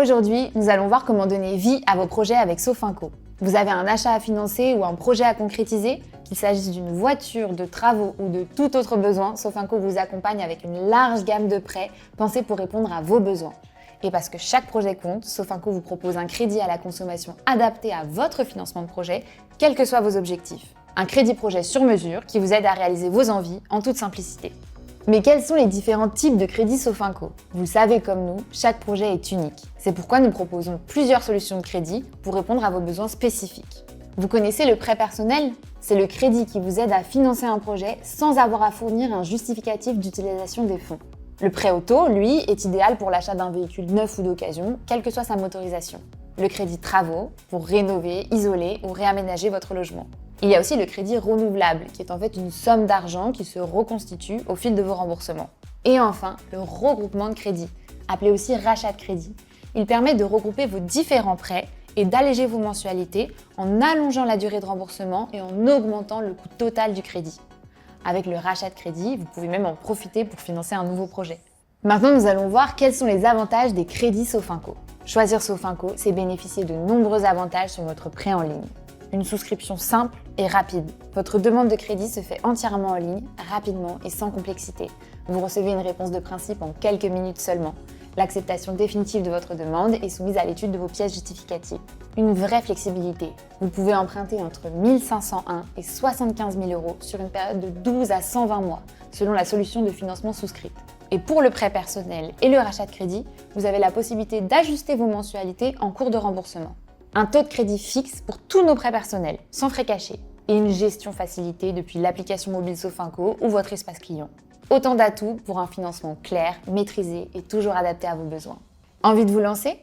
Aujourd'hui, nous allons voir comment donner vie à vos projets avec Sofinco. Vous avez un achat à financer ou un projet à concrétiser, qu'il s'agisse d'une voiture, de travaux ou de tout autre besoin, Sofinco vous accompagne avec une large gamme de prêts pensés pour répondre à vos besoins. Et parce que chaque projet compte, Sofinco vous propose un crédit à la consommation adapté à votre financement de projet, quels que soient vos objectifs. Un crédit projet sur mesure qui vous aide à réaliser vos envies en toute simplicité. Mais quels sont les différents types de crédits Sofinco? Vous le savez comme nous, chaque projet est unique. C'est pourquoi nous proposons plusieurs solutions de crédit pour répondre à vos besoins spécifiques. Vous connaissez le prêt personnel? C'est le crédit qui vous aide à financer un projet sans avoir à fournir un justificatif d'utilisation des fonds. Le prêt auto, lui, est idéal pour l'achat d'un véhicule neuf ou d'occasion, quelle que soit sa motorisation. Le crédit travaux, pour rénover, isoler ou réaménager votre logement. Il y a aussi le crédit renouvelable, qui est en fait une somme d'argent qui se reconstitue au fil de vos remboursements. Et enfin, le regroupement de crédit, appelé aussi rachat de crédit. Il permet de regrouper vos différents prêts et d'alléger vos mensualités en allongeant la durée de remboursement et en augmentant le coût total du crédit. Avec le rachat de crédit, vous pouvez même en profiter pour financer un nouveau projet. Maintenant, nous allons voir quels sont les avantages des crédits Sofinco. Choisir Sofinco, c'est bénéficier de nombreux avantages sur votre prêt en ligne. Une souscription simple et rapide. Votre demande de crédit se fait entièrement en ligne, rapidement et sans complexité. Vous recevez une réponse de principe en quelques minutes seulement. L'acceptation définitive de votre demande est soumise à l'étude de vos pièces justificatives. Une vraie flexibilité. Vous pouvez emprunter entre 1 501 et 75 000 € sur une période de 12 à 120 mois, selon la solution de financement souscrite. Et pour le prêt personnel et le rachat de crédit, vous avez la possibilité d'ajuster vos mensualités en cours de remboursement. Un taux de crédit fixe pour tous nos prêts personnels, sans frais cachés. Et une gestion facilitée depuis l'application mobile Sofinco ou votre espace client. Autant d'atouts pour un financement clair, maîtrisé et toujours adapté à vos besoins. Envie de vous lancer?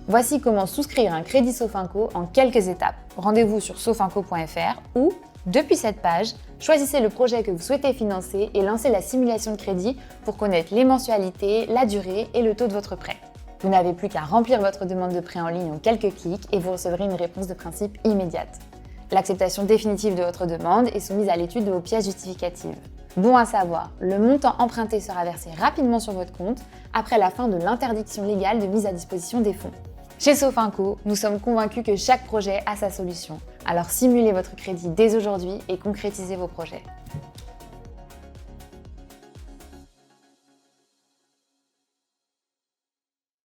Voici comment souscrire un crédit Sofinco en quelques étapes. Rendez-vous sur sofinco.fr ou, depuis cette page, choisissez le projet que vous souhaitez financer et lancez la simulation de crédit pour connaître les mensualités, la durée et le taux de votre prêt. Vous n'avez plus qu'à remplir votre demande de prêt en ligne en quelques clics et vous recevrez une réponse de principe immédiate. L'acceptation définitive de votre demande est soumise à l'étude de vos pièces justificatives. Bon à savoir, le montant emprunté sera versé rapidement sur votre compte après la fin de l'interdiction légale de mise à disposition des fonds. Chez Sofinco, nous sommes convaincus que chaque projet a sa solution. Alors simulez votre crédit dès aujourd'hui et concrétisez vos projets.